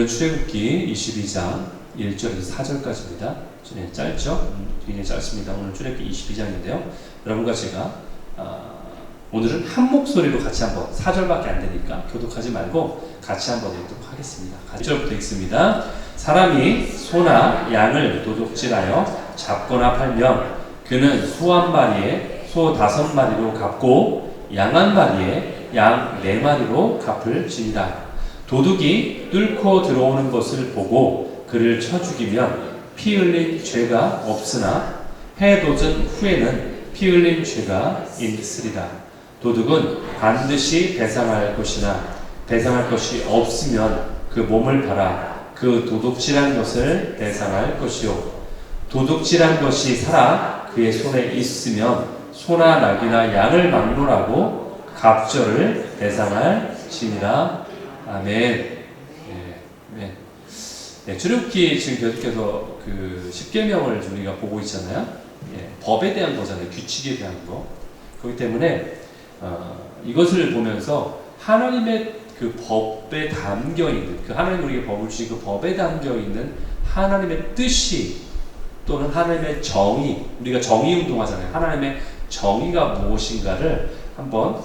오늘은 출애굽기 22장 1절에서 4절까지입니다. 짧죠? 굉장히 짧습니다. 오늘 출애굽기 22장인데요. 여러분과 제가 오늘은 한 목소리로 같이 한번 4절밖에 안 되니까 교독하지 말고 같이 한번 읽도록 하겠습니다. 1절부터 읽습니다. 사람이 소나 양을 도둑질하여 잡거나 팔면 그는 소 한 마리에 소 5마리로 갚고 양 한 마리에 양 4마리로 갚을 지니라. 도둑이 뚫고 들어오는 것을 보고 그를 쳐 죽이면 피 흘린 죄가 없으나 해 돋은 후에는 피 흘린 죄가 있으리라. 도둑은 반드시 배상할 것이나 배상할 것이 없으면 그 몸을 팔아 그 도둑질한 것을 배상할 것이요, 도둑질한 것이 살아 그의 손에 있으면 소나 낙이나 양을 막론하고 갑절을 배상할 지니라. 아멘. 네, 출애굽기 지금 계속해서 그 10계명을 우리가 보고 있잖아요. 법에 대한 거잖아요. 규칙에 대한 거. 그렇기 때문에 이것을 보면서 하나님의 그 법에 담겨 있는, 그 하나님 우리에게 법을 주신 그 법에 담겨 있는 하나님의 뜻이, 또는 하나님의 정의, 우리가 정의 운동하잖아요. 하나님의 정의가 무엇인가를 한번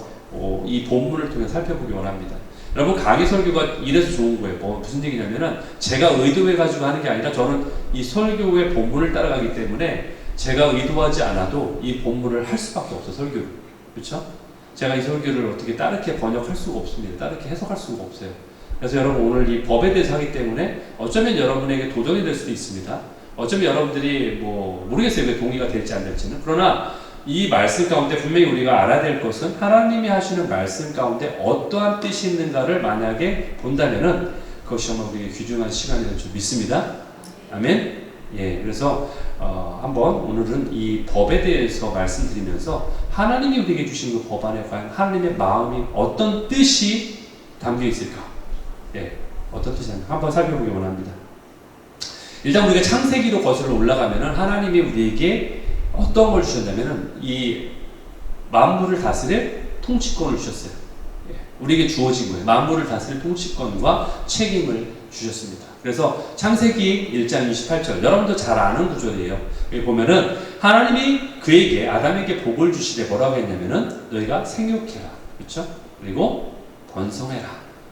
이 본문을 통해 살펴보기 원합니다. 여러분, 강의 설교가 이래서 좋은 거예요. 무슨 얘기냐면은 제가 의도해가지고 하는 게 아니라 저는 이 설교의 본문을 따라가기 때문에 제가 의도하지 않아도 이 본문을 할 수밖에 없어요. 설교를. 그렇죠? 제가 이 설교를 어떻게 다르게 번역할 수가 없습니다. 다르게 해석할 수가 없어요. 그래서 여러분, 오늘 이 법에 대해서 하기 때문에 어쩌면 여러분에게 도전이 될 수도 있습니다. 어쩌면 여러분들이 모르겠어요. 왜 동의가 될지 안 될지는. 그러나 이 말씀 가운데 분명히 우리가 알아야 될 것은 하나님이 하시는 말씀 가운데 어떠한 뜻이 있는가를 만약에 본다면은 그것이 정말 우리에게 귀중한 시간이 될 줄 믿습니다. 아멘. 그래서 한번 오늘은 이 법에 대해서 말씀드리면서 하나님이 우리에게 주신 그 법 안에 과연 하나님의 마음이 어떤 뜻이 담겨 있을까? 어떤 뜻이 한번 살펴보기 원합니다. 일단 우리가 창세기로 거슬러 올라가면은 하나님이 우리에게 어떤 걸 주셨냐면은 이 만물을 다스릴 통치권을 주셨어요. 우리에게 주어진 거예요. 만물을 다스릴 통치권과 책임을 주셨습니다. 그래서 창세기 1장 28절, 여러분도 잘 아는 구절이에요. 여기 보면은 하나님이 그에게, 아담에게 복을 주시되 뭐라고 했냐면은 너희가 생육해라. 그렇죠? 그리고 번성해라.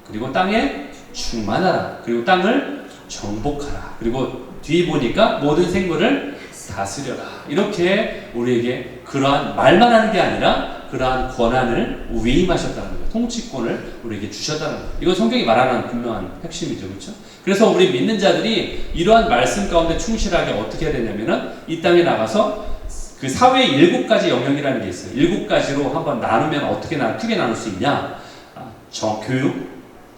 그리고 땅에 충만하라. 그리고 땅을 정복하라. 그리고 뒤에 보니까 모든 생물을 다스려라. 이렇게 우리에게 그러한 말만 하는 게 아니라 그러한 권한을 위임하셨다는 거예요. 통치권을 우리에게 주셨다는 거예요. 이건 성경이 말하는 분명한 핵심이죠. 그렇죠? 그래서 우리 믿는 자들이 이러한 말씀 가운데 충실하게 어떻게 해야 되냐면은 이 땅에 나가서 그 사회의 7가지 영역이라는 게 있어요. 7가지로 한번 나누면 어떻게 크게 나눌 수 있냐? 교육,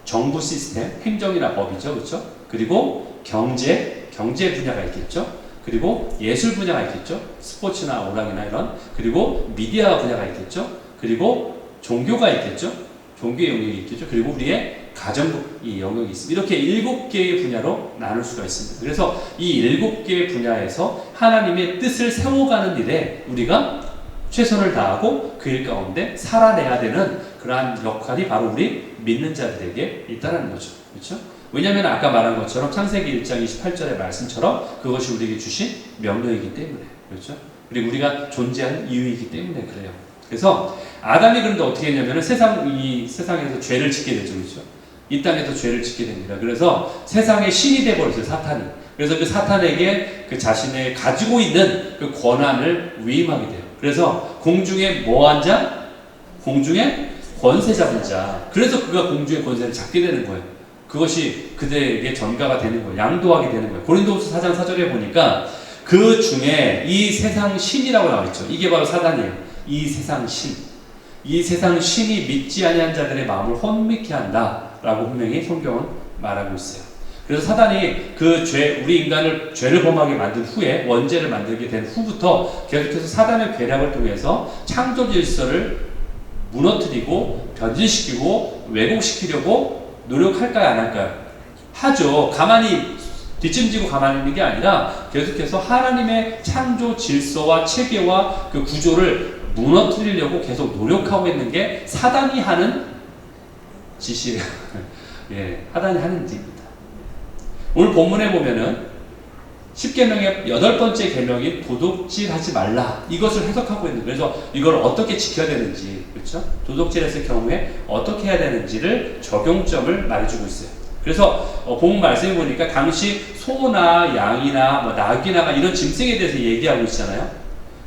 정부 시스템, 행정이나 법이죠. 그렇죠? 그리고 경제 분야가 있겠죠. 그리고 예술 분야가 있겠죠. 스포츠나 오락이나 이런. 그리고 미디어 분야가 있겠죠. 그리고 종교가 있겠죠. 종교의 영역이 있겠죠. 그리고 우리의 가정이 영역이 있습니다. 이렇게 7개의 분야로 나눌 수가 있습니다. 그래서 이 7개의 분야에서 하나님의 뜻을 세워가는 일에 우리가 최선을 다하고 그 일 가운데 살아내야 되는 그러한 역할이 바로 우리 믿는 자들에게 있다는 거죠. 그렇죠? 왜냐하면 아까 말한 것처럼 창세기 1장 28절의 말씀처럼 그것이 우리에게 주신 명령이기 때문에. 그렇죠? 그리고 우리가 존재하는 이유이기 때문에 그래요. 그래서 아담이 그런데 어떻게 했냐면 이 세상에서 죄를 짓게 되죠. 그렇죠? 이 땅에서 죄를 짓게 됩니다. 그래서 세상의 신이 되어버렸어요. 사탄이. 그래서 그 사탄에게 그 자신의 가지고 있는 그 권한을 위임하게 돼요. 그래서 공중에 뭐한 자? 공중에 권세 잡은 자. 그래서 그가 공중의 권세를 잡게 되는 거예요. 그것이 그들에게 전가가 되는 거예요. 양도하게 되는 거예요. 고린도후서 4장 4절에 보니까 그 중에 이 세상 신이라고 나와 있죠. 이게 바로 사단이에요. 이 세상 신. 이 세상 신이 믿지 아니한 자들의 마음을 혼미케 한다라고 분명히 성경은 말하고 있어요. 그래서 사단이 그 우리 인간을 죄를 범하게 만든 후에, 원죄를 만들게 된 후부터 계속해서 사단의 계략을 통해서 창조 질서를 무너뜨리고 변질시키고 왜곡시키려고 노력할까요, 안 할까요? 하죠. 가만히 뒷짐지고 가만히 있는 게 아니라 계속해서 하나님의 창조 질서와 체계와 그 구조를 무너뜨리려고 계속 노력하고 있는 게 사단이 하는 짓이에요. 사단이 하는 짓입니다. 오늘 본문에 보면은 10계명의 8번째 계명인 도둑질하지 말라, 이것을 해석하고 있는 거예요. 그래서 이걸 어떻게 지켜야 되는지, 그렇죠? 도둑질했을 경우에 어떻게 해야 되는지를 적용점을 말해주고 있어요. 그래서 본문 말씀해 보니까 당시 소나 양이나 뭐 낙이나 이런 짐승에 대해서 얘기하고 있잖아요.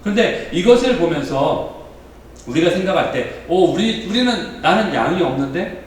그런데 이것을 보면서 우리가 생각할 때, 우리는 나는 양이 없는데,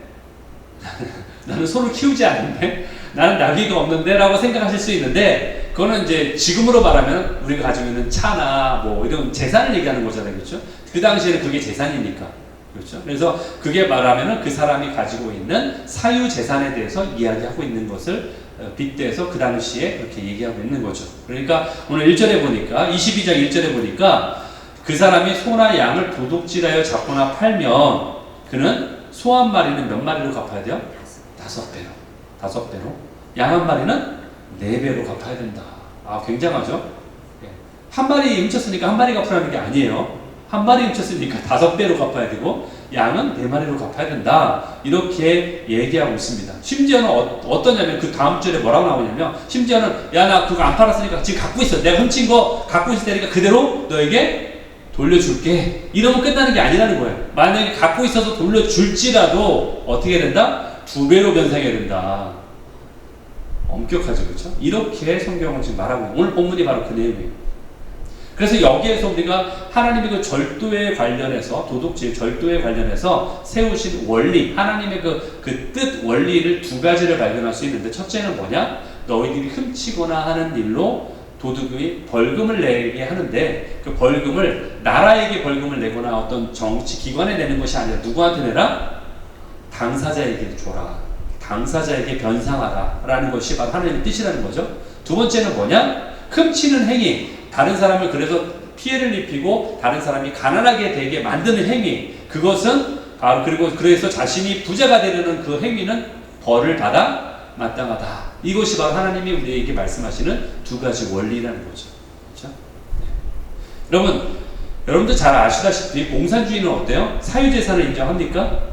나는 소를 키우지 않는데, 나는 나귀가 없는데 라고 생각하실 수 있는데, 그거는 이제 지금으로 말하면 우리가 가지고 있는 차나 뭐 이런 재산을 얘기하는 거잖아요. 그렇죠? 그 당시에는 그게 재산이니까. 그렇죠? 그래서 그게 말하면은 그 사람이 가지고 있는 사유 재산에 대해서 이야기하고 있는 것을 빗대서 그 당시에 그렇게 얘기하고 있는 거죠. 그러니까 오늘 1절에 보니까, 22장 1절에 보니까 그 사람이 소나 양을 도둑질하여 잡거나 팔면 그는 소 한 마리는 몇 마리로 갚아야 돼요? 5배로. 5배로. 양 한 마리는 4배로 갚아야 된다. 굉장하죠? 한 마리 훔쳤으니까 한 마리 갚으라는 게 아니에요. 한 마리 훔쳤으니까 5배로 갚아야 되고, 양은 4마리로 갚아야 된다. 이렇게 얘기하고 있습니다. 심지어는 어떠냐면 그 다음 절에 뭐라고 나오냐면, 심지어는 야, 나 그거 안 팔았으니까 지금 갖고 있어. 내가 훔친 거 갖고 있을 테니까 그대로 너에게 돌려줄게. 이러면 끝나는 게 아니라는 거예요. 만약에 갖고 있어서 돌려줄지라도 어떻게 된다? 2배로 변상해야 된다. 엄격하죠, 그렇죠? 이렇게 성경은 지금 말하고 있는, 오늘 본문이 바로 그 내용이에요. 그래서 여기에서 우리가 하나님의 그 절도에 관련해서, 도둑질, 절도에 관련해서 세우신 원리, 하나님의 그 뜻, 원리를 2가지를 발견할 수 있는데, 첫째는 뭐냐? 너희들이 훔치거나 하는 일로 도둑이 벌금을 내게 하는데, 그 벌금을 나라에게 벌금을 내거나 어떤 정치 기관에 내는 것이 아니라 누구한테 내라? 당사자에게 줘라. 당사자에게 변상하라 라는 것이 바로 하나님의 뜻이라는 거죠. 2번째는 뭐냐? 훔치는 행위, 다른 사람을 그래서 피해를 입히고 다른 사람이 가난하게 되게 만드는 행위, 그것은 바로, 그리고 그래서 자신이 부자가 되려는 그 행위는 벌을 받아 마땅하다. 이것이 바로 하나님이 우리에게 말씀하시는 2가지 원리라는 거죠. 그렇죠? 네. 여러분들 잘 아시다시피 공산주의는 어때요? 사유재산을 인정합니까?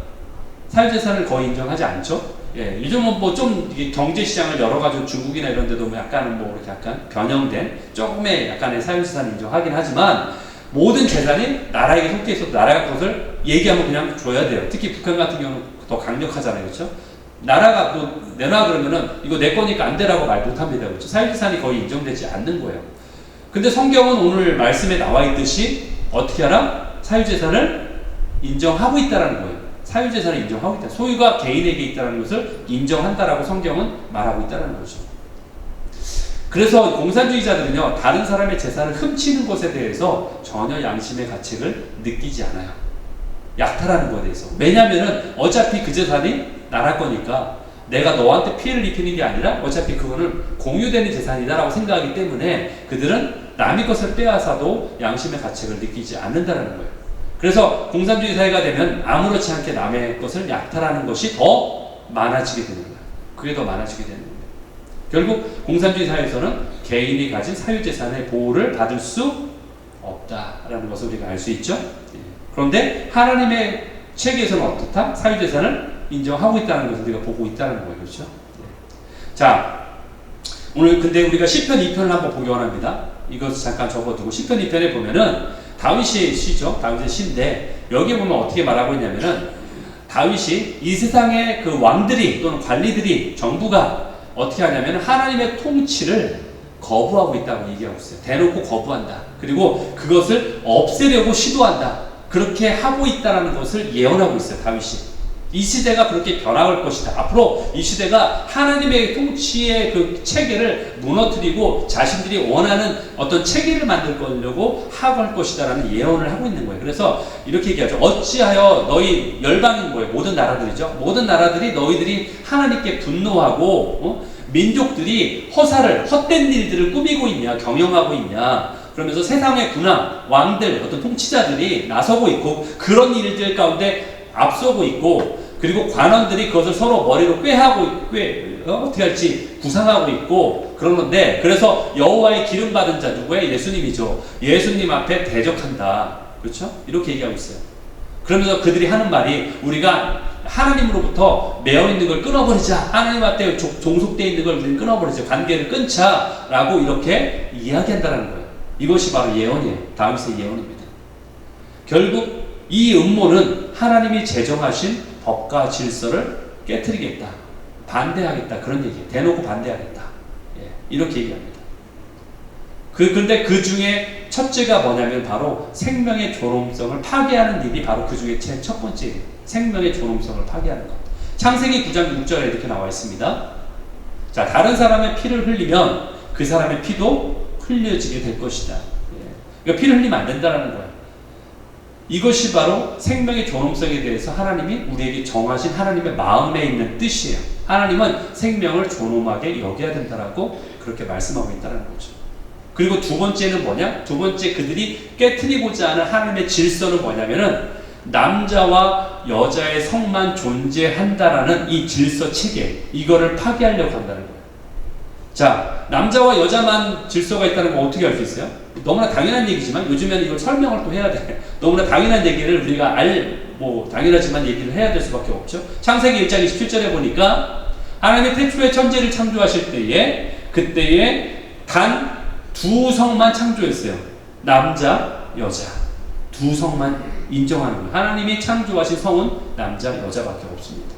사유재산을 거의 인정하지 않죠? 요즘은 뭐 좀 경제시장을 열어가지고 중국이나 이런 데도 뭐 약간 뭐 이렇게 약간 변형된 조금의 약간의 사유재산을 인정하긴 하지만, 모든 재산이 나라에게 속해 있어도 나라가 그것을 얘기하면 그냥 줘야 돼요. 특히 북한 같은 경우는 더 강력하잖아요. 그렇죠? 나라가 또 내놔 그러면은 이거 내 거니까 안 되라고 말 못합니다. 그렇죠? 사유재산이 거의 인정되지 않는 거예요. 근데 성경은 오늘 말씀에 나와 있듯이 어떻게 하라? 사유재산을 인정하고 있다라는 거예요. 사유재산을 인정하고 있다. 소유가 개인에게 있다는 것을 인정한다라고 성경은 말하고 있다는 거죠. 그래서 공산주의자들은요, 다른 사람의 재산을 훔치는 것에 대해서 전혀 양심의 가책을 느끼지 않아요. 약탈하는 것에 대해서. 왜냐면은 어차피 그 재산이 나라 거니까 내가 너한테 피해를 입히는 게 아니라 어차피 그거는 공유되는 재산이다라고 생각하기 때문에 그들은 남의 것을 빼앗아도 양심의 가책을 느끼지 않는다는 거예요. 그래서 공산주의 사회가 되면 아무렇지 않게 남의 것을 약탈하는 것이 더 많아지게 되는 거예요. 그게 더 많아지게 되는 거예요. 결국 공산주의 사회에서는 개인이 가진 사유재산의 보호를 받을 수 없다라는 것을 우리가 알 수 있죠. 그런데 하나님의 체계에서는 어떻다? 사유재산을 인정하고 있다는 것을 우리가 보고 있다는 거예요. 그렇죠? 자, 오늘 근데 우리가 시편 2편을 한번 보기 원합니다. 이것을 잠깐 적어두고 시편 2편에 보면은 다윗의 시죠. 다윗의 시인데 여기에 보면 어떻게 말하고 있냐면은, 다윗이 이 세상의 그 왕들이 또는 관리들이, 정부가 어떻게 하냐면 하나님의 통치를 거부하고 있다고 얘기하고 있어요. 대놓고 거부한다. 그리고 그것을 없애려고 시도한다. 그렇게 하고 있다는 것을 예언하고 있어요. 다윗이. 이 시대가 그렇게 변화할 것이다. 앞으로 이 시대가 하나님의 통치의 그 체계를 무너뜨리고 자신들이 원하는 어떤 체계를 만들 거려고 하고 할 것이다 라는 예언을 하고 있는 거예요. 그래서 이렇게 얘기하죠. 어찌하여 너희 열방인 거예요. 모든 나라들이죠. 모든 나라들이 너희들이 하나님께 분노하고 민족들이 허사를, 헛된 일들을 꾸미고 있냐, 경영하고 있냐. 그러면서 세상의 군왕, 왕들, 어떤 통치자들이 나서고 있고 그런 일들 가운데 앞서고 있고, 그리고 관원들이 그것을 서로 머리로 어떻게 할지 구상하고 있고 그러는데, 그래서 여호와의 기름 받은 자, 누구예요? 예수님이죠. 예수님 앞에 대적한다. 그렇죠? 이렇게 얘기하고 있어요. 그러면서 그들이 하는 말이, 우리가 하나님으로부터 매어 있는 걸 끊어버리자. 하나님한테 종속되어 있는 걸 우리는 끊어버리자. 관계를 끊자라고 이렇게 이야기한다는 거예요. 이것이 바로 예언이에요. 다윗의 예언입니다. 결국 이 음모는 하나님이 제정하신 법과 질서를 깨트리겠다. 반대하겠다. 그런 얘기예요. 대놓고 반대하겠다. 예, 이렇게 얘기합니다. 근데 그 중에 첫째가 뭐냐면 바로 생명의 존엄성을 파괴하는 일이 바로 그 중에 첫 번째예요. 생명의 존엄성을 파괴하는 것. 창세기 9장 6절에 이렇게 나와 있습니다. 자, 다른 사람의 피를 흘리면 그 사람의 피도 흘려지게 될 것이다. 예. 그러니까 피를 흘리면 안 된다는 거예요. 이것이 바로 생명의 존엄성에 대해서 하나님이 우리에게 정하신 하나님의 마음에 있는 뜻이에요. 하나님은 생명을 존엄하게 여겨야 된다라고 그렇게 말씀하고 있다는 거죠. 그리고 두 번째는 뭐냐? 두 번째 그들이 깨트리고자 하는 하나님의 질서는 뭐냐면은 남자와 여자의 성만 존재한다라는 이 질서 체계, 이거를 파괴하려고 한다는 거예요. 자, 남자와 여자만 질서가 있다는 거 어떻게 알 수 있어요? 너무나 당연한 얘기지만 요즘에는 이걸 설명을 또 해야 돼. 너무나 당연한 얘기를 우리가 당연하지만 얘기를 해야 될 수밖에 없죠. 창세기 1장 27절에 보니까 하나님이 태초에 천지를 창조하실 때에 그때에 단 두 성만 창조했어요. 남자, 여자. 두 성만 인정하는 거예요. 하나님이 창조하신 성은 남자, 여자밖에 없습니다.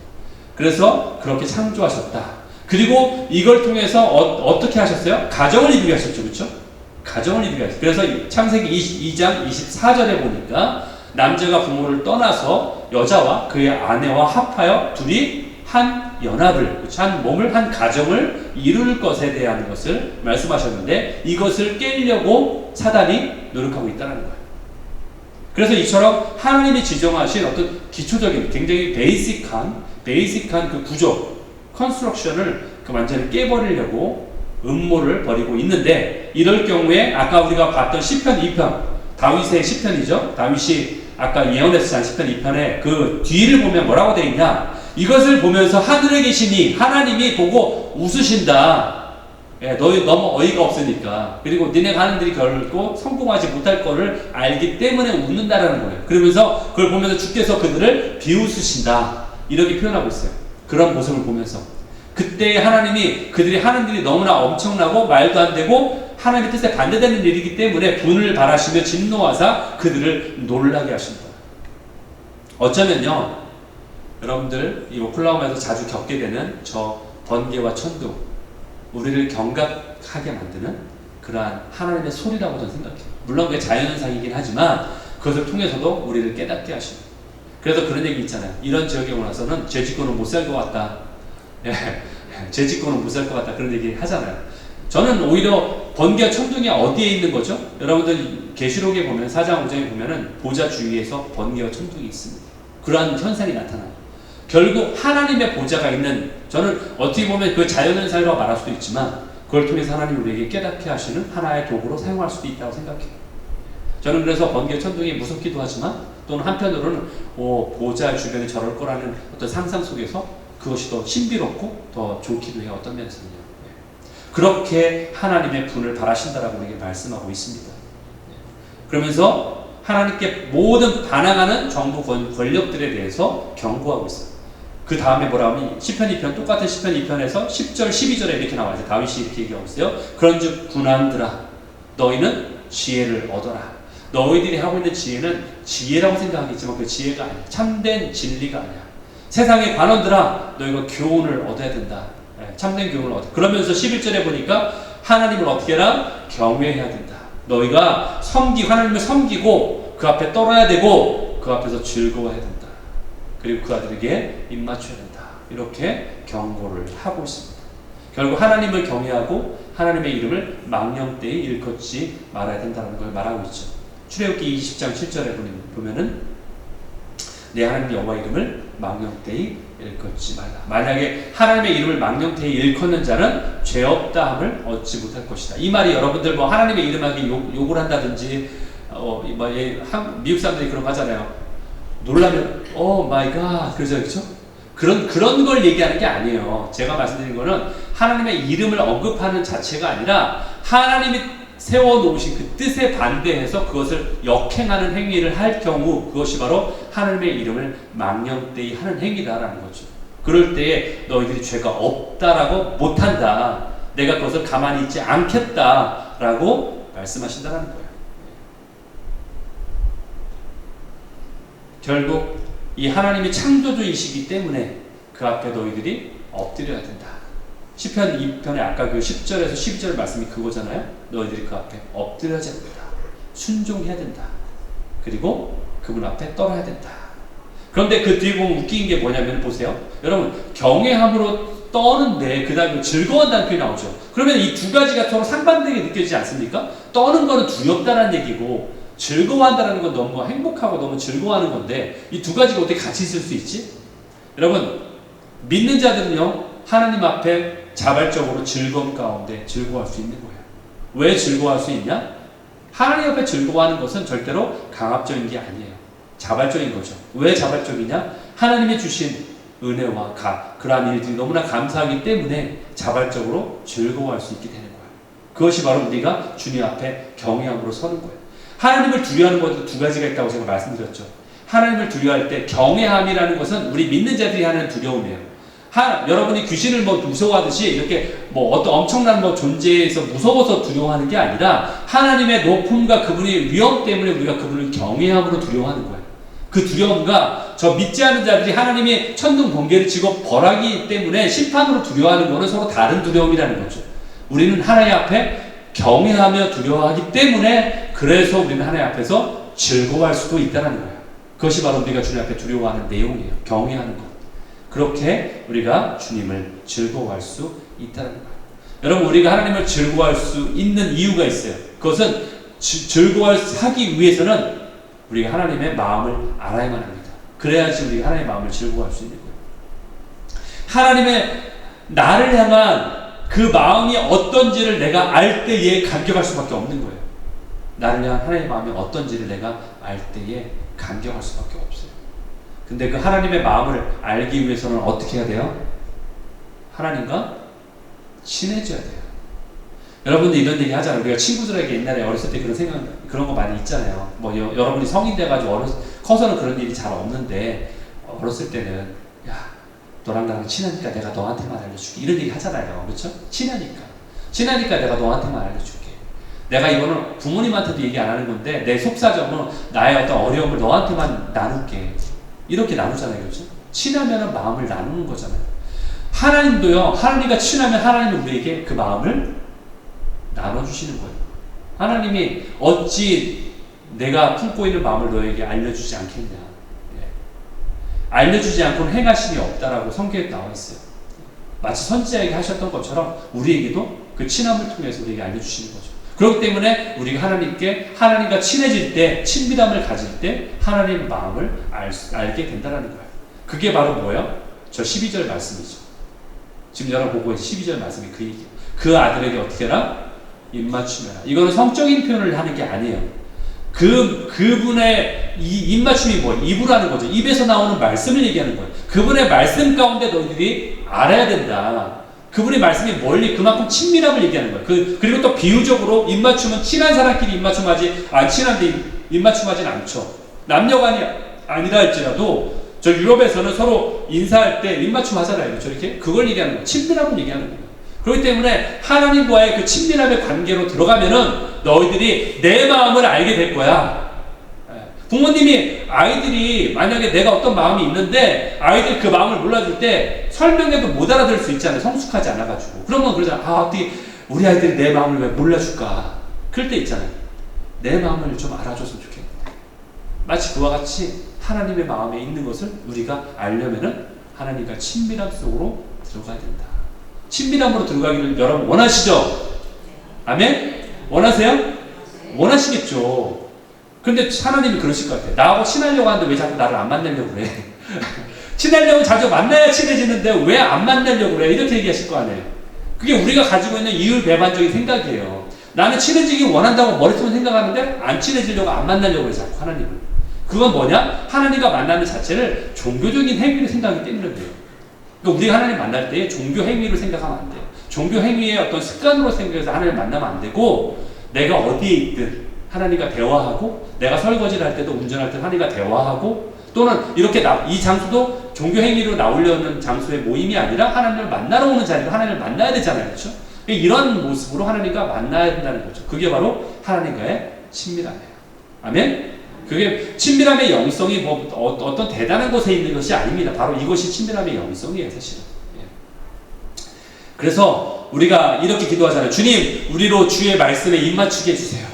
그래서 그렇게 창조하셨다. 그리고 이걸 통해서 어떻게 하셨어요? 가정을 이루게 하셨죠. 그렇죠? 가정을 이루게 하셨어요. 그래서 창세기 22장 24절에 보니까 남자가 부모를 떠나서 여자와 그의 아내와 합하여 둘이 한 연합을, 한 몸을, 한 가정을 이룰 것에 대한 것을 말씀하셨는데 이것을 깨려고 사단이 노력하고 있다는 거예요. 그래서 이처럼 하나님이 지정하신 어떤 기초적인 굉장히 베이직한 그 구조, 컨스트럭션을 완전히 깨버리려고 음모를 벌이고 있는데 이럴 경우에 아까 우리가 봤던 시편 2편, 다윗의 시편이죠. 다윗이 아까 예언에서 산 시편 2편에 그 뒤를 보면 뭐라고 되어 있냐? 이것을 보면서 하늘에 계시니 하나님이 보고 웃으신다. 예, 너희 너무 어이가 없으니까. 그리고 니네가 하는 일이 결코 성공하지 못할 거를 알기 때문에 웃는다라는 거예요. 그러면서 그걸 보면서 주께서 그들을 비웃으신다. 이렇게 표현하고 있어요. 그런 모습을 보면서. 그때 하나님이 그들이 하는 일이 너무나 엄청나고 말도 안 되고 하나님의 뜻에 반대되는 일이기 때문에 분을 발하시며 진노하사 그들을 놀라게 하신다. 어쩌면요. 여러분들 이 오클라호마에서 자주 겪게 되는 저 번개와 천둥, 우리를 경각하게 만드는 그러한 하나님의 소리라고 저는 생각해요. 물론 그게 자연현상이긴 하지만 그것을 통해서도 우리를 깨닫게 하시는. 그래서 그런 얘기 있잖아요. 이런 지역에 오나서는 제 짓고는 못 살 것 같다. 제 짓고는 못 살 것 같다. 그런 얘기 하잖아요. 저는 오히려 번개와 천둥이 어디에 있는 거죠? 여러분들 계시록에 보면 4장 5장에 보면은 보좌 주위에서 번개와 천둥이 있습니다. 그러한 현상이 나타나요. 결국 하나님의 보좌가 있는, 저는 어떻게 보면 그 자연현상이라고 말할 수도 있지만 그걸 통해서 하나님이 우리에게 깨닫게 하시는 하나의 도구로 사용할 수도 있다고 생각해요. 저는 그래서 번개 천둥이 무섭기도 하지만 또는 한편으로는 보좌 주변에 저럴 거라는 어떤 상상 속에서 그것이 더 신비롭고 더 좋기도 해요. 어떤 면에서는요. 그렇게 하나님의 분을 바라신다라고 우리에게 말씀하고 있습니다. 그러면서 하나님께 모든 반항하는 정부 권력들에 대해서 경고하고 있어요. 그 다음에 뭐라 하면 시편 2편, 똑같은 시편 2편에서 10절, 12절에 이렇게 나와요. 다윗이 이렇게 얘기하고 있어요. 그런즉 군왕들아, 너희는 지혜를 얻어라. 너희들이 하고 있는 지혜는 지혜라고 생각하겠지만 그 지혜가 아니야. 참된 진리가 아니야. 세상의 관원들아, 너희가 교훈을 얻어야 된다. 참된 교훈을 얻어. 그러면서 11절에 보니까 하나님을 어떻게 해라? 경외해야 된다. 너희가 하나님을 섬기고 그 앞에 떨어야 되고 그 앞에서 즐거워해야 된다. 그리고 그 아들에게 입맞춰야 된다. 이렇게 경고를 하고 있습니다. 결국 하나님을 경외하고 하나님의 이름을 망령되이 일컫지 말아야 된다는 걸 말하고 있죠. 출애굽기 20장 7절에 보면은 내 하나님 여호와 이름을 망령되이 일컫지 말라. 만약에 하나님의 이름을 망령되이 일컫는 자는 죄 없다 함을 얻지 못할 것이다. 이 말이 여러분들 뭐 하나님의 이름하기 욕을 한다든지 미국 사람들이 그런 거 하잖아요. 놀라면 마이 갓 그러죠, 그렇죠? 그런 걸 얘기하는 게 아니에요. 제가 말씀드린 거는 하나님의 이름을 언급하는 자체가 아니라 하나님이 세워놓으신 그 뜻에 반대해서 그것을 역행하는 행위를 할 경우 그것이 바로 하나님의 이름을 망령되이 하는 행위다라는 거죠. 그럴 때에 너희들이 죄가 없다라고 못한다. 내가 그것을 가만히 있지 않겠다라고 말씀하신다는 거예요. 결국 이 하나님이 창조주이시기 때문에 그 앞에 너희들이 엎드려야 된다. 시편 2편에 아까 그 10절에서 12절 말씀이 그거잖아요. 너희들이 그 앞에 엎드려야 된다. 순종해야 된다. 그리고 그분 앞에 떨어야 된다. 그런데 그 뒤에 보면 웃긴 게 뭐냐면 보세요. 여러분 경외함으로 떠는데 그 다음에 즐거워한다는 표현이 나오죠. 그러면 이 두 가지가 서로 상반되게 느껴지지 않습니까? 떠는 거는 두렵다는 얘기고 즐거워한다는 건 너무 행복하고 너무 즐거워하는 건데 이 두 가지가 어떻게 같이 있을 수 있지? 여러분 믿는 자들은요 하나님 앞에 자발적으로 즐거움 가운데 즐거워할 수 있는 거예요. 왜 즐거워할 수 있냐? 하나님 앞에 즐거워하는 것은 절대로 강압적인 게 아니에요. 자발적인 거죠. 왜 자발적이냐? 하나님이 주신 은혜와 그러한 일들이 너무나 감사하기 때문에 자발적으로 즐거워할 수 있게 되는 거예요. 그것이 바로 우리가 주님 앞에 경외함으로 서는 거예요. 하나님을 두려워하는 것도 두 가지가 있다고 제가 말씀드렸죠. 하나님을 두려워할 때 경외함이라는 것은 우리 믿는 자들이 하는 두려움이에요. 여러분이 귀신을 무서워하듯이 이렇게 어떤 엄청난 존재에서 무서워서 두려워하는 게 아니라 하나님의 높음과 그분의 위엄 때문에 우리가 그분을 경외함으로 두려워하는 거예요. 그 두려움과 저 믿지 않은 자들이 하나님이 천둥 번개를 치고 벌하기 때문에 심판으로 두려워하는 것은 서로 다른 두려움이라는 거죠. 우리는 하나님 앞에 경외하며 두려워하기 때문에 그래서 우리는 하나님 앞에서 즐거워할 수도 있다는 거예요. 그것이 바로 우리가 주님 앞에 두려워하는 내용이에요. 경외하는 것. 그렇게 우리가 주님을 즐거워할 수 있다는 거예요. 여러분 우리가 하나님을 즐거워할 수 있는 이유가 있어요. 그것은 즐거워하기 위해서는 우리가 하나님의 마음을 알아야만 합니다. 그래야지 우리가 하나님의 마음을 즐거워할 수 있는 거예요. 하나님의 나를 향한 그 마음이 어떤지를 내가 알 때에 감격할 수밖에 없는 거예요. 나를 향한 하나님의 마음이 어떤지를 내가 알 때에 감격할 수밖에 없어요. 근데 그 하나님의 마음을 알기 위해서는 어떻게 해야 돼요? 하나님과 친해져야 돼요. 여러분들 이런 얘기 하잖아요. 우리가 친구들에게 옛날에 어렸을 때 그런 거 많이 있잖아요. 여러분이 성인 돼가지고 커서는 그런 일이 잘 없는데 어렸을 때는 야 너랑 나랑 친하니까 내가 너한테만 알려줄게 이런 얘기 하잖아요. 그렇죠? 친하니까 내가 너한테만 알려줄게. 내가 이거는 부모님한테도 얘기 안 하는 건데 내 속사정은 나의 어떤 어려움을 너한테만 나눌게. 이렇게 나누잖아요. 그렇죠? 친하면 마음을 나누는 거잖아요. 하나님도요. 하나님과 친하면 하나님은 우리에게 그 마음을 나눠주시는 거예요. 하나님이 어찌 내가 품고 있는 마음을 너에게 알려주지 않겠냐. 알려주지 않고는 행하심이 없다라고 성경에 나와 있어요. 마치 선지자에게 하셨던 것처럼 우리에게도 그 친함을 통해서 우리에게 알려주시는 거죠. 그렇기 때문에 우리가 하나님과 친해질 때, 친밀함을 가질 때 하나님의 마음을 알게 된다는 거예요. 그게 바로 뭐예요? 저 12절 말씀이죠. 지금 여러분 보고 있는 12절 말씀이 그 얘기예요. 그 아들에게 어떻게 하라? 입맞춤해라. 이거는 성적인 표현을 하는 게 아니에요. 그분의 이 입맞춤이 뭐예요? 입으로 하는 거죠. 입에서 나오는 말씀을 얘기하는 거예요. 그분의 말씀 가운데 너희들이 알아야 된다. 그분의 말씀이 멀리 그만큼 친밀함을 얘기하는 거예요. 그리고 또 비유적으로 입맞춤은 친한 사람끼리 입맞춤하지 안 친한데 입맞춤하진 않죠. 남녀간이 아니라 할지라도 저 유럽에서는 서로 인사할 때 입맞춤 하잖아요. 그렇죠? 이렇게 그걸 얘기하는 거예요. 친밀함을 얘기하는 거예요. 그렇기 때문에 하나님과의 그 친밀함의 관계로 들어가면은 너희들이 내 마음을 알게 될 거야. 부모님이 아이들이 만약에 내가 어떤 마음이 있는데 아이들이 그 마음을 몰라줄 때 설명해도 못 알아들을 수 있잖아요. 성숙하지 않아가지고. 그러면 그러잖아. 어떻게 우리 아이들이 내 마음을 왜 몰라줄까? 그럴 때 있잖아요. 내 마음을 좀 알아줬으면 좋겠는데. 마치 그와 같이 하나님의 마음에 있는 것을 우리가 알려면은 하나님과 친밀함 속으로 들어가야 된다. 친밀함으로 들어가기를 여러분 원하시죠? 아멘? 원하세요? 원하시겠죠. 근데 하나님이 그러실 것 같아요. 나하고 친하려고 하는데 왜 자꾸 나를 안 만나려고 그래? 친하려면 자주 만나야 친해지는데 왜 안 만나려고 그래? 이렇게 얘기하실 거 아니에요. 그게 우리가 가지고 있는 이율배반적인 생각이에요. 나는 친해지기 원한다고 머릿속에 생각하는데 안 친해지려고 안 만나려고 해 자꾸 하나님을. 그건 뭐냐? 하나님과 만나는 자체를 종교적인 행위를 생각하기 때문에 돼요. 그러니까 우리가 하나님 만날 때 종교 행위를 생각하면 안 돼요. 종교 행위의 어떤 습관으로 생각해서 하나님 만나면 안 되고 내가 어디에 있든 하나님과 대화하고, 내가 설거지를 할 때도 운전할 때 하나님과 대화하고, 또는 이렇게 이 장소도 종교 행위로 나오려는 장소의 모임이 아니라 하나님을 만나러 오는 자리로 하나님을 만나야 되잖아요. 그렇죠? 이런 모습으로 하나님과 만나야 된다는 거죠. 그게 바로 하나님과의 친밀함이에요. 아멘? 그게 친밀함의 영성이 뭐 어떤 대단한 곳에 있는 것이 아닙니다. 바로 이것이 친밀함의 영성이에요, 사실은. 그래서 우리가 이렇게 기도하잖아요. 주님, 우리로 주의 말씀에 입맞추게 해주세요.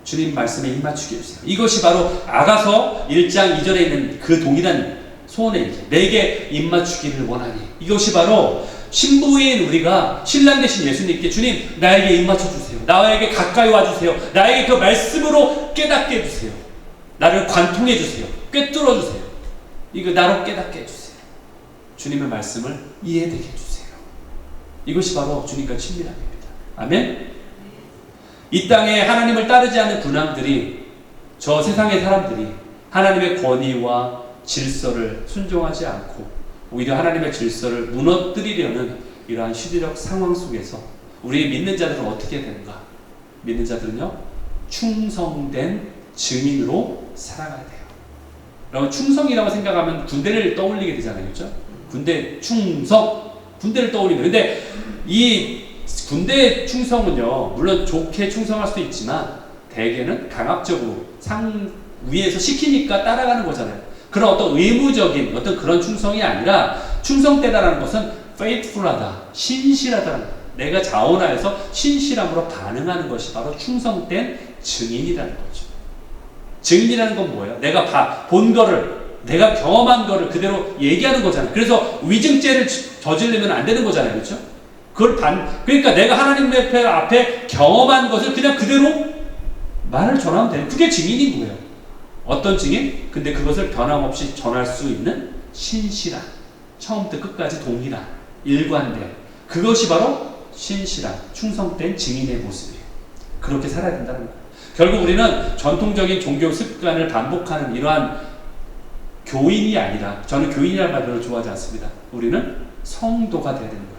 주님 말씀에 입맞추게 해주세요. 이것이 바로 아가서 1장 2절에 있는 그 동일한 소원의 얘기. 내게 입맞추기를 원하니. 이것이 바로 신부인 우리가 신랑 되신 예수님께 주님, 나에게 입맞춰주세요. 나에게 가까이 와주세요. 나에게 그 말씀으로 깨닫게 해주세요. 나를 관통해주세요. 꿰뚫어주세요. 이거 나로 깨닫게 해주세요. 주님의 말씀을 이해되게 해주세요. 이것이 바로 주님과 친밀함입니다. 아멘? 이 땅에 하나님을 따르지 않는 군왕들이, 저 세상의 사람들이 하나님의 권위와 질서를 순종하지 않고 오히려 하나님의 질서를 무너뜨리려는 이러한 시대적 상황 속에서 우리 믿는 자들은 어떻게 되는가? 믿는 자들은요, 충성된 증인으로 살아가야 돼요. 여러분, 충성이라고 생각하면 군대를 떠올리게 되잖아요. 그렇죠? 군대 충성, 군대를 떠올리면. 근데 이 군대의 충성은요, 물론 좋게 충성할 수도 있지만 대개는 강압적으로 위에서 시키니까 따라가는 거잖아요. 그런 어떤 의무적인 어떤 그런 충성이 아니라, 충성되다라는 것은 faithful하다, 신실하다는 것. 내가 자원하여서 신실함으로 반응하는 것이 바로 충성된 증인이라는 거죠. 증인이라는 건 뭐예요? 내가 본 거를, 내가 경험한 거를 그대로 얘기하는 거잖아요. 그래서 위증죄를 저지르면 안 되는 거잖아요. 그렇죠? 그러니까 내가 하나님 앞에 경험한 것을 그냥 그대로 말을 전하면 돼요. 그게 증인인 거예요. 어떤 증인? 근데 그것을 변함없이 전할 수 있는 신실한, 처음부터 끝까지 동일한, 일관된, 그것이 바로 신실한, 충성된 증인의 모습이에요. 그렇게 살아야 된다는 거예요. 결국 우리는 전통적인 종교 습관을 반복하는 이러한 교인이 아니라, 저는 교인이라는 말 별로 좋아하지 않습니다. 우리는 성도가 되야 되는 거예요.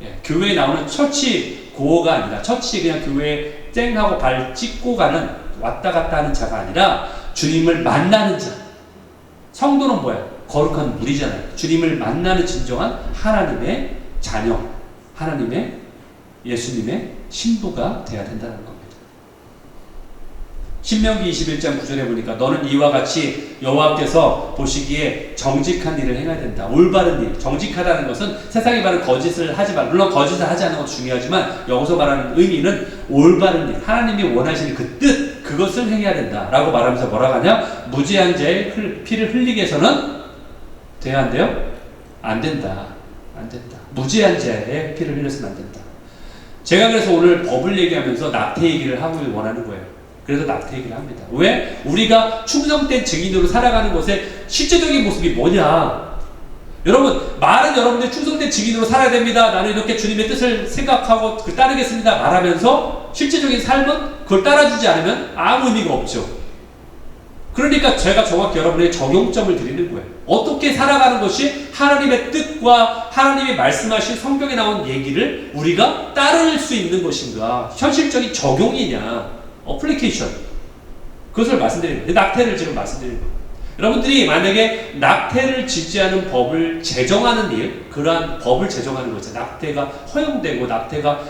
예, 교회에 나오는 처치 고어가 아니라, 처치 그냥 교회에 쨍하고 발 찍고 가는, 왔다 갔다 하는 자가 아니라 주님을 만나는 자. 성도는 뭐야? 거룩한 물이잖아요. 주님을 만나는 진정한 하나님의 자녀, 하나님의, 예수님의 신부가 되어야 된다는 겁니다. 신명기 21장 9절에 보니까 너는 이와 같이 여호와께서 보시기에 정직한 일을 행해야 된다. 올바른 일. 정직하다는 것은 세상이 말하는 거짓을 하지 말. 물론 거짓을 하지 않는 것도 중요하지만 여기서 말하는 의미는 올바른 일. 하나님이 원하시는 그 뜻, 그것을 행해야 된다. 라고 말하면서 뭐라고 하냐? 무죄한 자의 피를 흘리게 해서는 돼야 안 돼요? 안 된다. 안 된다. 무죄한 자의 피를 흘려서는 안 된다. 제가 그래서 오늘 법을 얘기하면서 낙태 얘기를 하고 원하는 거예요. 그래서 낙태 얘기를 합니다. 왜? 우리가 충성된 증인으로 살아가는 것의 실제적인 모습이 뭐냐? 여러분, 말은 여러분들이 충성된 증인으로 살아야 됩니다. 나는 이렇게 주님의 뜻을 생각하고 따르겠습니다. 말하면서 실제적인 삶은 그걸 따라주지 않으면 아무 의미가 없죠. 그러니까 제가 정확히 여러분에게 적용점을 드리는 거예요. 어떻게 살아가는 것이 하나님의 뜻과 하나님이 말씀하신 성경에 나온 얘기를 우리가 따를 수 있는 것인가? 현실적인 적용이냐? 어플리케이션. 그것을 말씀드리는 거예요. 낙태를 지금 말씀드리는 거예요. 여러분들이 만약에 낙태를 지지하는 법을 제정하는 일, 그러한 법을 제정하는 거죠. 낙태가 허용되고 낙태가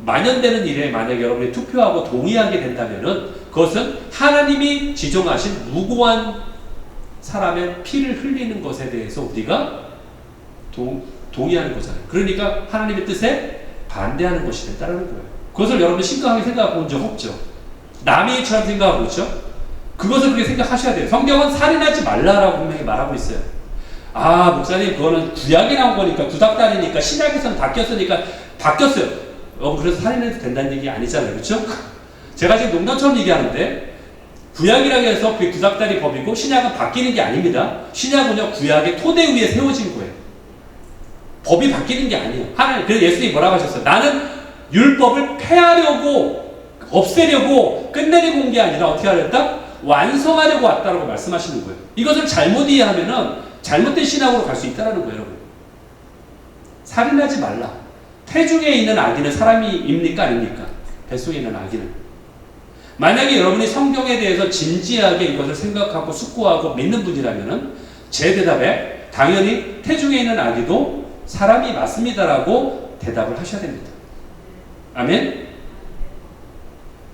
만연되는 일에 만약에 여러분이 투표하고 동의하게 된다면은 그것은 하나님이 지정하신 무고한 사람의 피를 흘리는 것에 대해서 우리가 동의하는 거잖아요. 그러니까 하나님의 뜻에 반대하는 것이 된다는 거예요. 그것을 여러분 심각하게 생각해 본 적 없죠? 남의 일처럼 생각하고 있죠? 그것을 그렇게 생각하셔야 돼요. 성경은 살인하지 말라라고 분명히 말하고 있어요. 아, 목사님, 그거는 구약에 나온 거니까, 구닥다리니까, 신약에서는 바뀌었으니까, 바뀌었어요. 그래서 살인해도 된다는 얘기 아니잖아요. 그렇죠? 제가 지금 농담처럼 얘기하는데, 구약이라고 해서 그게 구닥다리 법이고, 신약은 바뀌는 게 아닙니다. 신약은요, 구약의 토대 위에 세워진 거예요. 법이 바뀌는 게 아니에요. 그래서 예수님이 뭐라고 하셨어요? 나는 율법을 폐하려고, 없애려고, 끝내려고 온 게 아니라 어떻게 하렸다? 완성하려고 왔다라고 말씀하시는 거예요. 이것을 잘못 이해하면은 잘못된 신앙으로 갈 수 있다는 거예요, 여러분. 살인하지 말라. 태중에 있는 아기는 사람입니까? 아닙니까? 뱃속에 있는 아기는. 만약에 여러분이 성경에 대해서 진지하게 이것을 생각하고 숙고하고 믿는 분이라면은 제 대답에 당연히 태중에 있는 아기도 사람이 맞습니다라고 대답을 하셔야 됩니다. 아멘?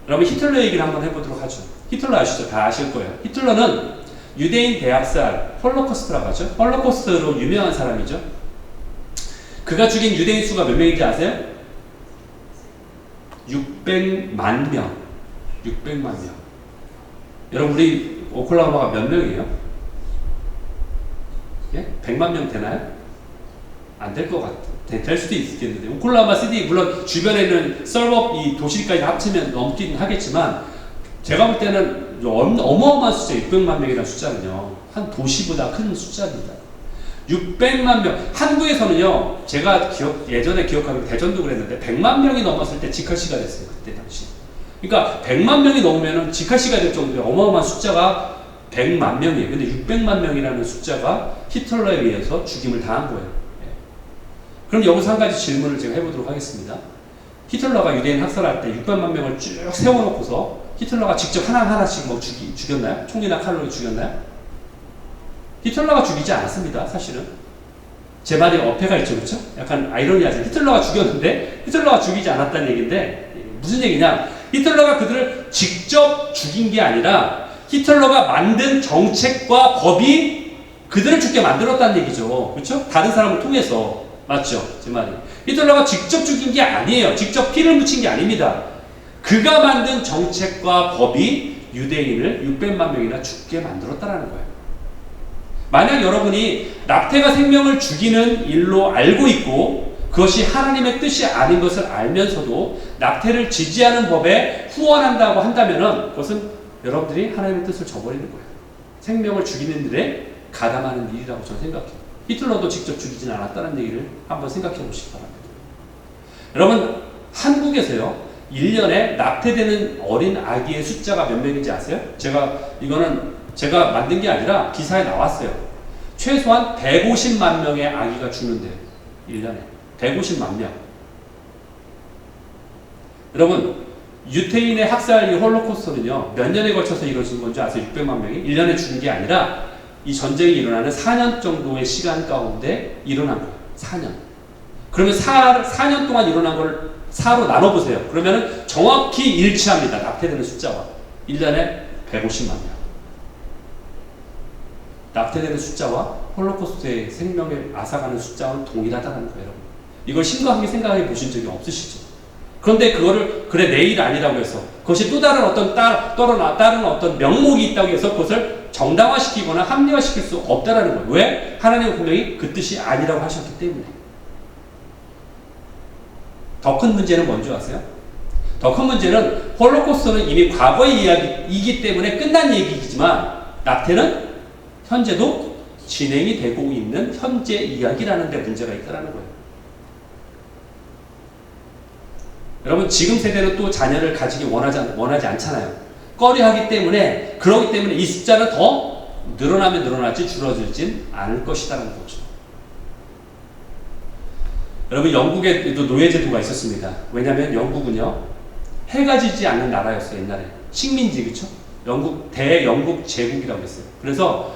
여러분 히틀러 얘기를 한번 해보도록 하죠. 히틀러 아시죠? 다 아실 거예요. 히틀러는 유대인 대학살, 홀로코스트라고 하죠. 홀로코스트로 유명한 사람이죠. 그가 죽인 유대인 수가 몇 명인지 아세요? 600만 명. 600만 명. 여러분 우리 오클라호마가 몇 명이에요? 예? 100만 명 되나요? 안 될 것 같아요. 될 수도 있겠는데 오클라호마 시티 물론 주변에 있는 서버 이 도시까지 합치면 넘긴 하겠지만 제가 볼 때는 어마어마한 숫자 600만 명이라는 숫자는요 한 도시보다 큰 숫자입니다. 600만 명. 한국에서는요 제가 예전에 기억하기로 대전도 그랬는데 100만 명이 넘었을 때 직할시가 됐어요. 그때 당시. 그러니까 100만 명이 넘으면 직할시가 될 정도의 어마어마한 숫자가 100만 명이에요. 근데 600만 명이라는 숫자가 히틀러에 의해서 죽임을 당한 거예요. 그럼 여기서 한 가지 질문을 제가 해보도록 하겠습니다. 히틀러가 유대인 학살할 때 600만 명을 쭉 세워놓고서 히틀러가 직접 하나하나씩 뭐 죽였나요? 총이나 칼로 죽였나요? 히틀러가 죽이지 않았습니다. 사실은. 제 말이 어폐가 있죠. 그렇죠? 약간 아이러니하죠. 히틀러가 죽였는데 히틀러가 죽이지 않았다는 얘기인데 무슨 얘기냐? 히틀러가 그들을 직접 죽인 게 아니라 히틀러가 만든 정책과 법이 그들을 죽게 만들었다는 얘기죠. 그렇죠? 다른 사람을 통해서. 맞죠? 제 말이. 히틀러가 직접 죽인 게 아니에요. 직접 피를 묻힌 게 아닙니다. 그가 만든 정책과 법이 유대인을 600만 명이나 죽게 만들었다는 거예요. 만약 여러분이 낙태가 생명을 죽이는 일로 알고 있고 그것이 하나님의 뜻이 아닌 것을 알면서도 낙태를 지지하는 법에 후원한다고 한다면 그것은 여러분들이 하나님의 뜻을 저버리는 거예요. 생명을 죽이는 일에 가담하는 일이라고 저는 생각해요. 히틀러도 직접 죽이진 않았다는 얘기를 한번 생각해 보시기 바랍니다. 여러분 한국에서요 1년에 낙태되는 어린 아기의 숫자가 몇 명인지 아세요? 이거는 제가 만든 게 아니라 기사에 나왔어요. 최소한 150만 명의 아기가 죽는데요. 1년에 150만 명. 여러분 유태인의 학살 이 홀로코스트는요 몇 년에 걸쳐서 이루어진 건지 아세요? 600만 명이 1년에 죽은 게 아니라 이 전쟁이 일어나는 4년 정도의 시간 가운데 일어난 거예요. 4년. 그러면 4년 동안 일어난 걸 4로 나눠보세요. 그러면 정확히 일치합니다. 낙태되는 숫자와. 1년에 150만 명. 낙태되는 숫자와 홀로코스트의 생명을 앗아가는 숫자는 동일하다는 거예요. 이걸 심각하게 생각해 보신 적이 없으시죠? 그런데 그거를 그래 내일 아니라고 해서 그것이 또 다른 다른 어떤 명목이 있다고 해서 그것을 정당화시키거나 합리화시킬 수 없다라는 거예요. 왜? 하나님은 분명히 그 뜻이 아니라고 하셨기 때문에. 더 큰 문제는 뭔지 아세요? 더 큰 문제는 홀로코스트는 이미 과거의 이야기이기 때문에 끝난 얘기이지만 낙태는 현재도 진행이 되고 있는 현재 이야기라는 데 문제가 있다는 거예요. 여러분 지금 세대는 또 자녀를 가지기 원하지 않잖아요. 꺼려하기 때문에 그러기 때문에 이 숫자는 더 늘어나면 늘어나지 줄어들진 않을 것이라는 거죠. 여러분 영국에도 노예제도가 있었습니다. 왜냐하면 영국은요 해가 지지 않는 나라였어요. 옛날에 식민지 그렇죠? 대영국 제국이라고 했어요. 그래서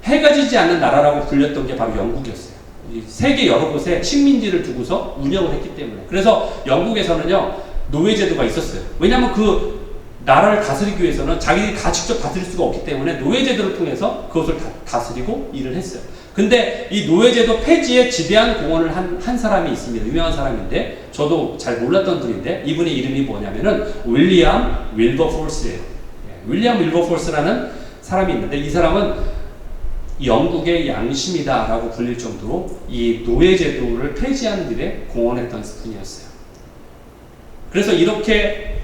해가 지지 않는 나라라고 불렸던 게 바로 영국이었어요. 세계 여러 곳에 식민지를 두고서 운영을 했기 때문에. 그래서 영국에서는요 노예제도가 있었어요. 왜냐하면 그 나라를 다스리기 위해서는 자기들이 다 직접 다스릴 수가 없기 때문에 노예제도를 통해서 그것을 다스리고 일을 했어요. 근데 이 노예제도 폐지에 지대한 공헌을 한 사람이 있습니다. 유명한 사람인데 저도 잘 몰랐던 분인데 이분의 이름이 뭐냐면은 윌리엄 윌버포스예요. 윌리엄 윌버포스라는 사람이 있는데 이 사람은 영국의 양심이다라고 불릴 정도로 이 노예제도를 폐지하는 일에 공헌했던 분이었어요. 그래서 이렇게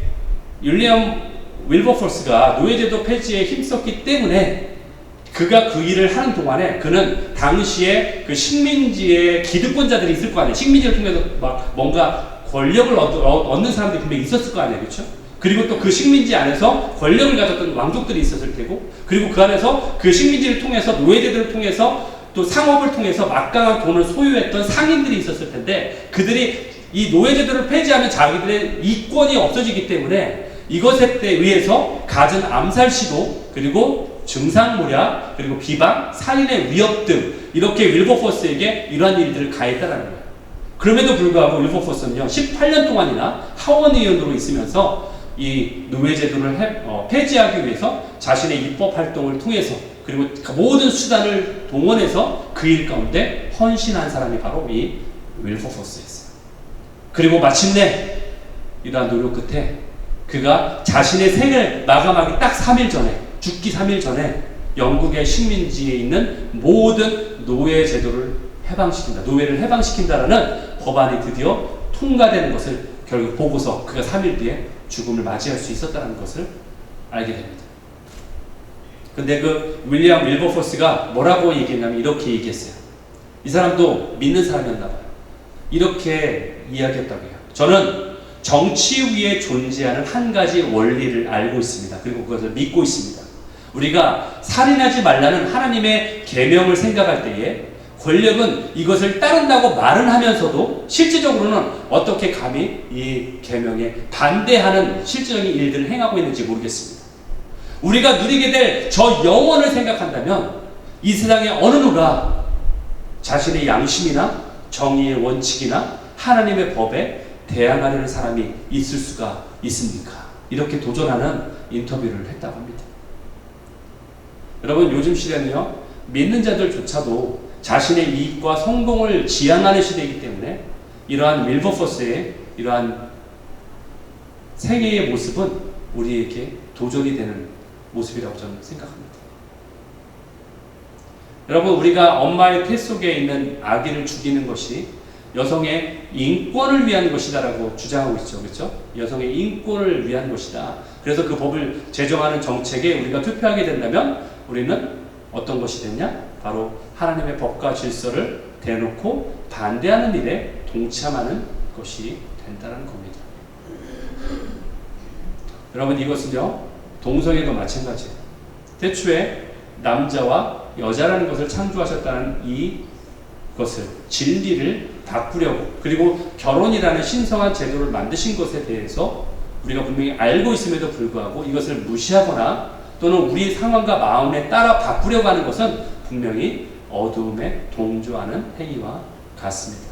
윌리엄 윌버포스가 노예제도 폐지에 힘썼기 때문에 그가 그 일을 하는 동안에 그는 당시에 그 식민지의 기득권자들이 있을 거 아니에요. 식민지를 통해서 막 뭔가 권력을 얻는 사람들이 분명히 있었을 거 아니에요. 그렇죠? 그리고 또 그 식민지 안에서 권력을 가졌던 왕족들이 있었을 테고 그리고 그 안에서 그 식민지를 통해서 노예제도를 통해서 또 상업을 통해서 막강한 돈을 소유했던 상인들이 있었을 텐데 그들이 이 노예제도를 폐지하면 자기들의 이권이 없어지기 때문에 이것에 의해서 갖은 암살 시도, 그리고 증상모략, 그리고 비방, 살인의 위협 등 이렇게 윌버포스에게 이러한 일들을 가했다는 거예요. 그럼에도 불구하고 윌버포스는요 18년 동안이나 하원 의원으로 있으면서 이 노예제도를 폐지하기 위해서 자신의 입법 활동을 통해서 그리고 모든 수단을 동원해서 그 일 가운데 헌신한 사람이 바로 이 윌버포스였어요. 그리고 마침내 이러한 노력 끝에 그가 자신의 생을 마감하기 딱 3일 전에, 죽기 3일 전에 영국의 식민지에 있는 모든 노예 제도를 해방시킨다, 노예를 해방시킨다라는 법안이 드디어 통과되는 것을 결국 보고서 그가 3일 뒤에 죽음을 맞이할 수 있었다는 것을 알게 됩니다. 근데 그 윌리엄 윌버포스가 뭐라고 얘기했냐면 이렇게 얘기했어요. 이 사람도 믿는 사람이었나 봐요. 이렇게 이야기했다고 해요. 저는 정치 위에 존재하는 한 가지 원리를 알고 있습니다. 그리고 그것을 믿고 있습니다. 우리가 살인하지 말라는 하나님의 계명을 생각할 때에 권력은 이것을 따른다고 말은 하면서도 실질적으로는 어떻게 감히 이 계명에 반대하는 실질적인 일들을 행하고 있는지 모르겠습니다. 우리가 누리게 될 저 영원을 생각한다면 이 세상에 어느 누가 자신의 양심이나 정의의 원칙이나 하나님의 법에 대항하려는 사람이 있을 수가 있습니까? 이렇게 도전하는 인터뷰를 했다고 합니다. 여러분, 요즘 시대는요 믿는 자들조차도 자신의 이익과 성공을 지향하는 시대이기 때문에 이러한 윌버포스의 이러한 생애의 모습은 우리에게 도전이 되는 모습이라고 저는 생각합니다. 여러분, 우리가 엄마의 태 속에 있는 아기를 죽이는 것이 여성의 인권을 위한 것이다라고 주장하고 있죠. 그렇죠? 여성의 인권을 위한 것이다. 그래서 그 법을 제정하는 정책에 우리가 투표하게 된다면 우리는 어떤 것이 됐냐? 바로 하나님의 법과 질서를 대놓고 반대하는 일에 동참하는 것이 된다는 겁니다. 여러분, 이것은요 동성애도 마찬가지예요. 태초에 남자와 여자라는 것을 창조하셨다는 이것을, 진리를 바꾸려고, 그리고 결혼이라는 신성한 제도를 만드신 것에 대해서 우리가 분명히 알고 있음에도 불구하고 이것을 무시하거나 또는 우리 상황과 마음에 따라 바꾸려고 하는 것은 분명히 어두움에 동조하는 행위와 같습니다.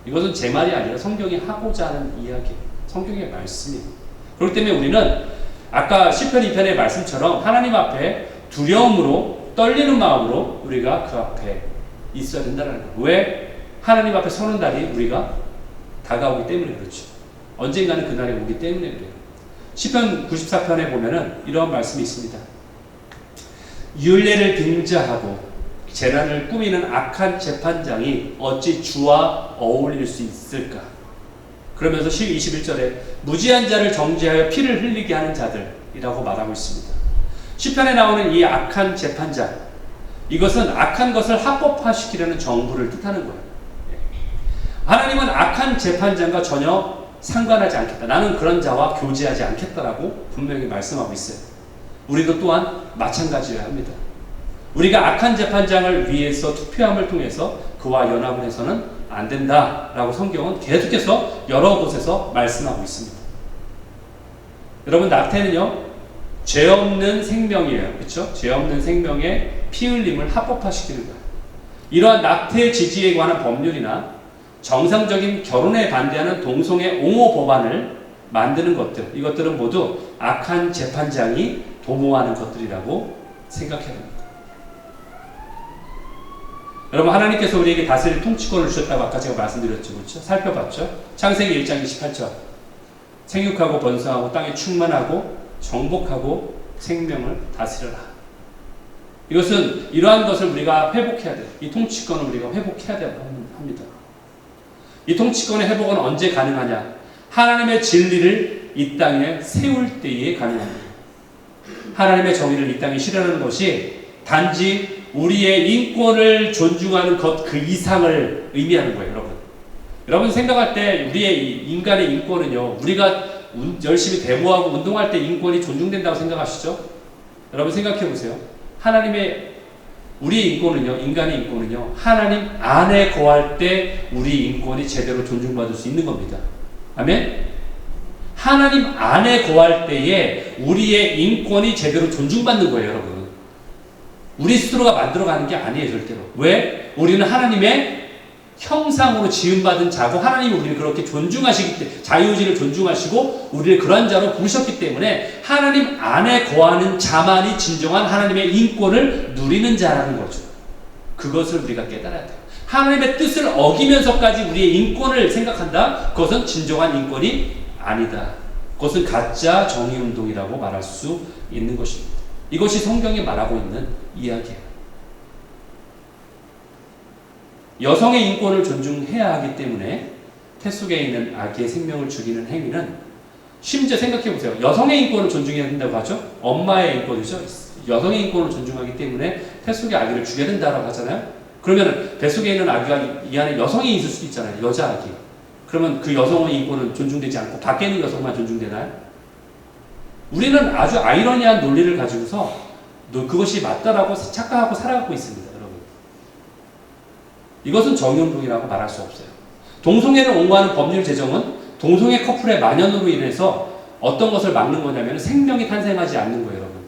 이것은 제 말이 아니라 성경이 하고자 하는 이야기예요. 성경의 말씀이에요. 그렇기 때문에 우리는 아까 시편 2편의 말씀처럼 하나님 앞에 두려움으로 떨리는 마음으로 우리가 그 앞에 있어야 된다는 거예요. 왜? 하나님 앞에 서는 날이 우리가 다가오기 때문에 그렇죠. 언젠가는 그날이 오기 때문에 그래요. 시편 94편에 보면은 이런 말씀이 있습니다. 율례를 빙자하고 재난을 꾸미는 악한 재판장이 어찌 주와 어울릴 수 있을까? 그러면서 21절에 무지한 자를 정죄하여 피를 흘리게 하는 자들이라고 말하고 있습니다. 시편에 나오는 이 악한 재판장, 이것은 악한 것을 합법화시키려는 정부를 뜻하는 거예요. 하나님은 악한 재판장과 전혀 상관하지 않겠다. 나는 그런 자와 교제하지 않겠다라고 분명히 말씀하고 있어요. 우리도 또한 마찬가지여야 합니다. 우리가 악한 재판장을 위해서 투표함을 통해서 그와 연합을 해서는 안 된다라고 성경은 계속해서 여러 곳에서 말씀하고 있습니다. 여러분, 낙태는요 죄 없는 생명이에요. 그렇죠? 죄 없는 생명의 피 흘림을 합법화시키는 거예요. 이러한 낙태 지지에 관한 법률이나 정상적인 결혼에 반대하는 동성애 옹호 법안을 만드는 것들, 이것들은 모두 악한 재판장이 도모하는 것들이라고 생각해야 됩니다. 여러분, 하나님께서 우리에게 다스릴 통치권을 주셨다고 아까 제가 말씀드렸죠. 그렇죠? 살펴봤죠? 창세기 1장 28절. 생육하고 번성하고 땅에 충만하고 정복하고 생명을 다스려라. 이것은 이러한 것을 우리가 회복해야 돼요. 이 통치권을 우리가 회복해야 합니다. 이 통치권의 회복은 언제 가능하냐? 하나님의 진리를 이 땅에 세울 때에 가능합니다. 하나님의 정의를 이 땅에 실현하는 것이 단지 우리의 인권을 존중하는 것 그 이상을 의미하는 거예요. 여러분 생각할 때 우리의 인간의 인권은요, 우리가 열심히 데모하고 운동할 때 인권이 존중된다고 생각하시죠? 여러분 생각해 보세요. 하나님의 우리 인권은요, 인간의 인권은요, 하나님 안에 거할 때 우리 인권이 제대로 존중받을 수 있는 겁니다. 아멘? 하나님 안에 거할 때에 우리의 인권이 제대로 존중받는 거예요, 여러분. 우리 스스로가 만들어가는 게 아니에요, 절대로. 왜? 우리는 하나님의 형상으로 지음받은 자고, 하나님이 우리를 그렇게 존중하시기 때문에, 자유의지를 존중하시고 우리를 그러한 자로 부르셨기 때문에 하나님 안에 거하는 자만이 진정한 하나님의 인권을 누리는 자라는 거죠. 그것을 우리가 깨달아야 돼요. 하나님의 뜻을 어기면서까지 우리의 인권을 생각한다? 그것은 진정한 인권이 아니다. 그것은 가짜 정의운동이라고 말할 수 있는 것입니다. 이것이 성경이 말하고 있는 이야기예요. 여성의 인권을 존중해야 하기 때문에 태 속에 있는 아기의 생명을 죽이는 행위는, 심지어 생각해보세요. 여성의 인권을 존중해야 된다고 하죠. 엄마의 인권이죠. 여성의 인권을 존중하기 때문에 태 속의 아기를 죽여야 된다고 하잖아요. 그러면 뱃속에 있는 아기가 이 안에 여성이 있을 수도 있잖아요. 여자 아기. 그러면 그 여성의 인권은 존중되지 않고 밖에 있는 여성만 존중되나요? 우리는 아주 아이러니한 논리를 가지고서 그것이 맞다라고 착각하고 살아가고 있습니다. 여러분, 이것은 정의운동이라고 말할 수 없어요. 동성애를 옹호하는 법률 제정은 동성애 커플의 만연으로 인해서 어떤 것을 막는 거냐면 생명이 탄생하지 않는 거예요. 여러분,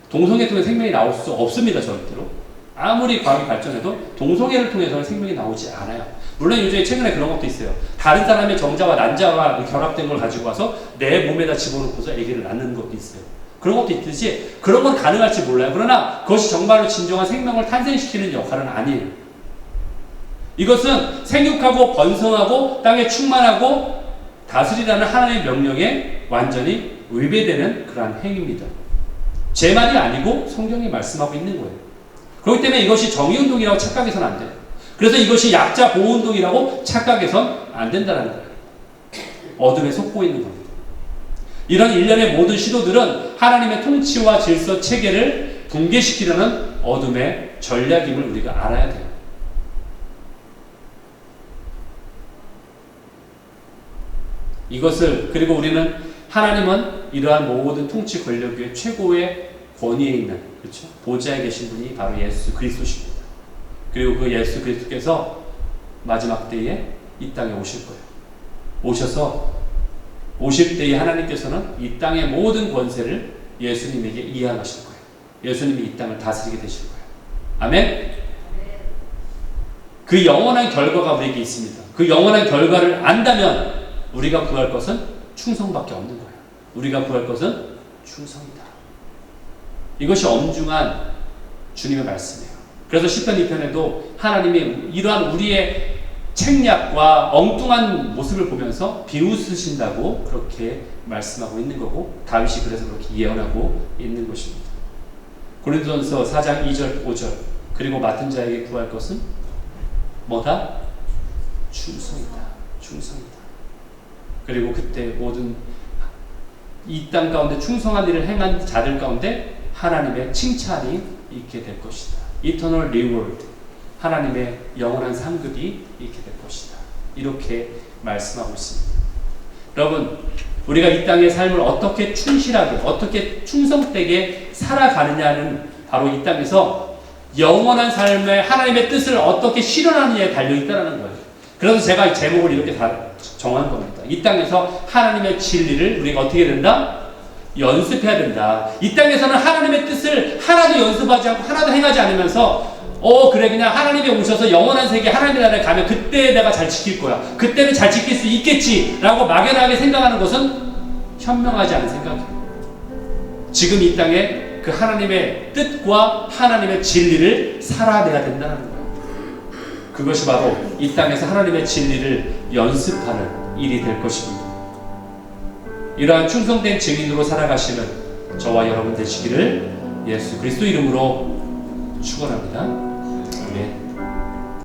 동성애 통해 생명이 나올 수 없습니다. 절대로. 아무리 과학이 발전해도 동성애를 통해서는 생명이 나오지 않아요. 물론 요즘에 최근에 그런 것도 있어요. 다른 사람의 정자와 난자가 결합된 걸 가지고 와서 내 몸에다 집어넣고서 아기를 낳는 것도 있어요. 그런 것도 있듯이 그런 건 가능할지 몰라요. 그러나 그것이 정말로 진정한 생명을 탄생시키는 역할은 아니에요. 이것은 생육하고 번성하고 땅에 충만하고 다스리라는 하나님의 명령에 완전히 위배되는 그러한 행위입니다. 제 말이 아니고 성경이 말씀하고 있는 거예요. 그렇기 때문에 이것이 정의운동이라고 착각해서는 안 돼요. 그래서 이것이 약자 보호운동이라고 착각해서는 안 된다는 거예요. 어둠에 속고 있는 겁니다. 이런 일련의 모든 시도들은 하나님의 통치와 질서 체계를 붕괴시키려는 어둠의 전략임을 우리가 알아야 돼요. 이것을, 그리고 우리는, 하나님은 이러한 모든 통치 권력 위에 최고의 권위에 있는, 그렇죠? 보좌에 계신 분이 바로 예수 그리스도십니다. 그리고 그 예수 그리스도께서 마지막 때에 이 땅에 오실 거예요. 오실 때에 하나님께서는 이 땅의 모든 권세를 예수님에게 이양하실 거예요. 예수님이 이 땅을 다스리게 되실 거예요. 아멘? 그 영원한 결과가 우리에게 있습니다. 그 영원한 결과를 안다면 우리가 구할 것은 충성밖에 없는 거예요. 우리가 구할 것은 충성이다. 이것이 엄중한 주님의 말씀이에요. 그래서 시편 2편에도 하나님이 이러한 우리의 책략과 엉뚱한 모습을 보면서 비웃으신다고 그렇게 말씀하고 있는 거고, 다윗이 그래서 그렇게 예언하고 있는 것입니다. 고린도전서 4장 2절 5절 그리고 맡은 자에게 구할 것은 뭐다? 충성이다. 충성이다. 그리고 그때 모든 이 땅 가운데 충성한 일을 행한 자들 가운데 하나님의 칭찬이 있게 될 것이다. Eternal reward. 하나님의 영원한 상급이 있게 될 것이다. 이렇게 말씀하고 있습니다. 여러분, 우리가 이 땅의 삶을 어떻게 충실하게, 어떻게 충성되게 살아가느냐는 바로 이 땅에서 영원한 삶의 하나님의 뜻을 어떻게 실현하느냐에 달려있다는 거예요. 그래서 제가 이 제목을 이렇게 다 정한 겁니다. 이 땅에서 하나님의 진리를 우리가 어떻게 된다? 연습해야 된다. 이 땅에서는 하나님의 뜻을 하나도 연습하지 않고 하나도 행하지 않으면서 그래, 그냥 하나님이 오셔서 영원한 세계 하나님의 나라에 가면 그때 내가 잘 지킬 거야. 그때는 잘 지킬 수 있겠지 라고 막연하게 생각하는 것은 현명하지 않은 생각이에요. 지금 이 땅에 그 하나님의 뜻과 하나님의 진리를 살아내야 된다는 거예요. 그것이 바로 이 땅에서 하나님의 진리를 연습하는 일이 될 것입니다. 이러한 충성된 증인으로 살아가시는 저와 여러분 되시기를 예수 그리스도 이름으로 축원합니다. 아멘.